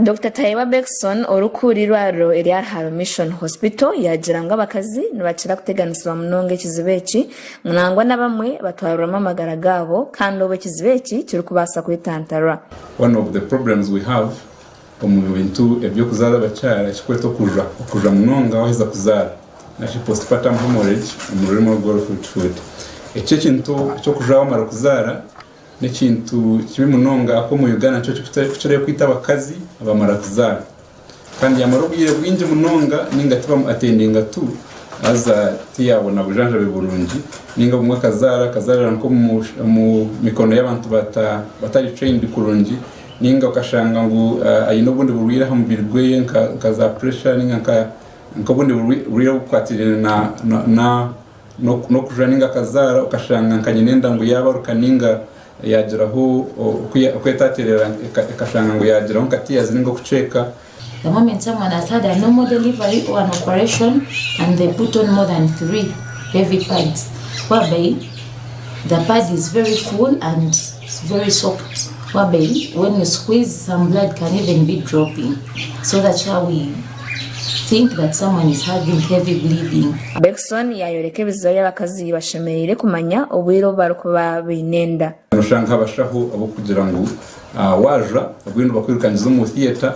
Dr. Taiwa Bekson orukuri rwaro Eliar Haro Mission Hospital yagira ngo abakazi nibakira kuteganiswa munonge kizibeki mwanangwa na bamwe batwaruramo amagara gabo kandi obe kizibeki kiri kubasa kwitantara. One of the problems we have mu bintu ebyo kuzara bacyara kikweto kuja munonga waheza kuzara nashi postpartum hemorrhage mu rurimo rwo food icyo kintu cyo kujaho mara kuzara n'ikintu kibi munonga ako mu Uganda cyo cyari kwita abakazi abamara kuzara kandi yamarubwire bwinje munonga ningati bam attendinga tu aza tiyabona bujanja beburungi ninga bumwe kazara nko mu mikono y'abantu batari trained kurungi ninga ukashanga ngo ayino bundi burwira hamubirwe kaza pressure ninga nko bundi burwira ukwatirana no kujaninga kazara ukashanga nkanyenenda ngo yaba rukaninga yageraho kwetaterera ikashanga ngo yageraho katiyazi ningo kucheka. The moment someone has had a normal delivery or an operation and they put on more than 3 heavy pads, whereby the pad is very full and it's very soft, whereby when you squeeze some blood can even be dropping. So that's how we think that someone is having heavy bleeding. Bekson yayoreke bizo y'abakazi bashemerere kumanya obwiro barukuba binenda. Nushanga abashaho abo kugira ngo waja abwindu bakwirukanyiza mu theater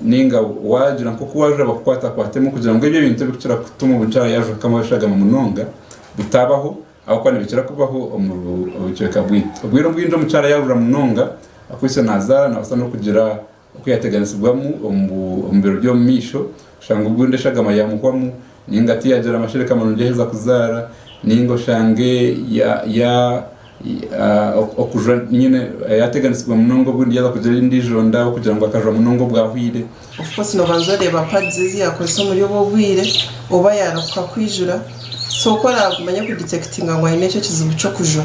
ninga wagira nko kuwaja bakwata kwatemo kugira ngo ibyo bintu bikira kutuma ubucara yaje kama bashaga mu munonga bitabaho aho kwani bikira kubaho ubuceka bwito ubwiro bwinjo mu cara yavura munonga akwise nazara na basa no kugira kwiyateganisibwamo umbero byo misho shanga ubwinde shaga mayamukwamu ninga tiyagera amashereka manunje heza kuzara ningo shange okuja nyine yateganisibwa munongo bwindi yaza kugira indi jonda kugira ngo akaja munongo bwahwire. Of course no banzore pads yakoze muri bo bwire oba yaruka kwijura so kora kumanya ku detectinga ngo ine cyo kizibu cyo kuja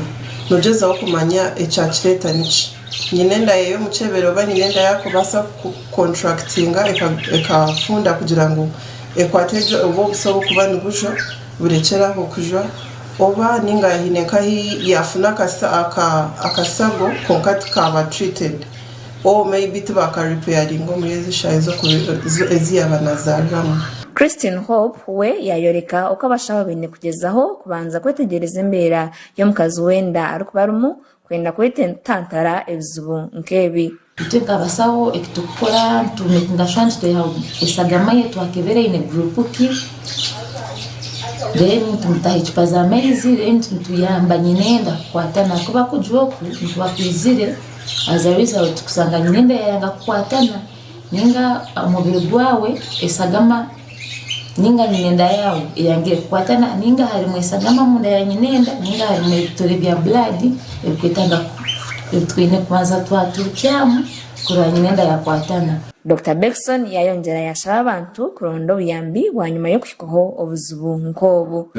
nogeza aho kumanya echachireta nichi nyinenda yeyo mucebero ba nyinenda yako basa contractinga ekafunda kugira ngo ekwateje ubo busobo kubana bujo burekera ko kuja oba ninga hineka yafuna akasago konkati kaba treated or maybe tubaka repairing ngo muyezi shayizo eziyabanazaram. Christine Hope we yayoreka uko abashaho bine kugezaho kubanza kwetegereza imbera yo mukazi wenda arukubarumu kwenda kwitantara ebizubu nkebi tuka basaho ekitukora tumekinga chance to have isagamaye twakebere ine group ki then tumtahi chipaza mezi then tuyamba nyinenda kwatana kuba kujoku nkwapizire as a result kusanga nyinenda yanga kwatana ninga umubiri gwawe esagama ninga nyinenda yawo yange kwatana ninga hari mwesagama munda ya nyinenda ninga hari mwebitore bya blood ekwetanga twine kubanza twaturukiamu kura nyinenda ya kwatana. Dr. Bekson yayongera yashaba abantu kurondo buyambi wanyuma yo kushikaho obuzubu nkobu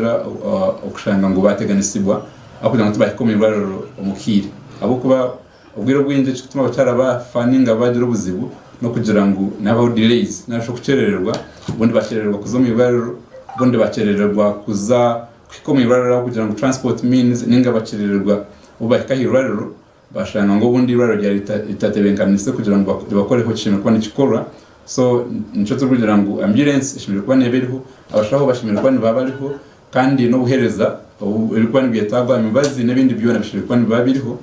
okushanga ngo bateganisibwa akugira ngo tubahikomye baroro umukire abo kuba ubwiro bwinje cyituma bacara bafaninga bagira ubuzibu no kugira ngo naba delays nasho kucerererwa ubundi bacerererwa kuzo mu baroro ubundi bacerererwa kuza kwikomye baroro kugira ngo transport means ninga bacerererwa ubahikaho baroro bashanga ngo bundi raro rya itatebenkanise kugira ngo bakore ko cyimwe kwa nikikora so nico turugira ngo ambulance ishimire kwa neberiho abashaho bashimire kwa nibabariho kandi no buhereza ubwo nibiyetagwa imibazi n'ibindi byona bishimire kwa nibabiriho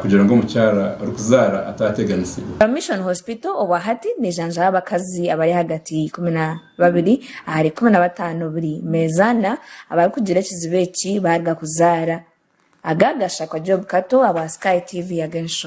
kugira ngo mucyara rukuzara atateganisibwa. Mission Hospital obahati ni janja abakazi abari hagati 12 ahari 15 buri mezana abari kugira kizibeki barga kuzara agagasha kwa Job Kato aba Sky TV ya Gensho.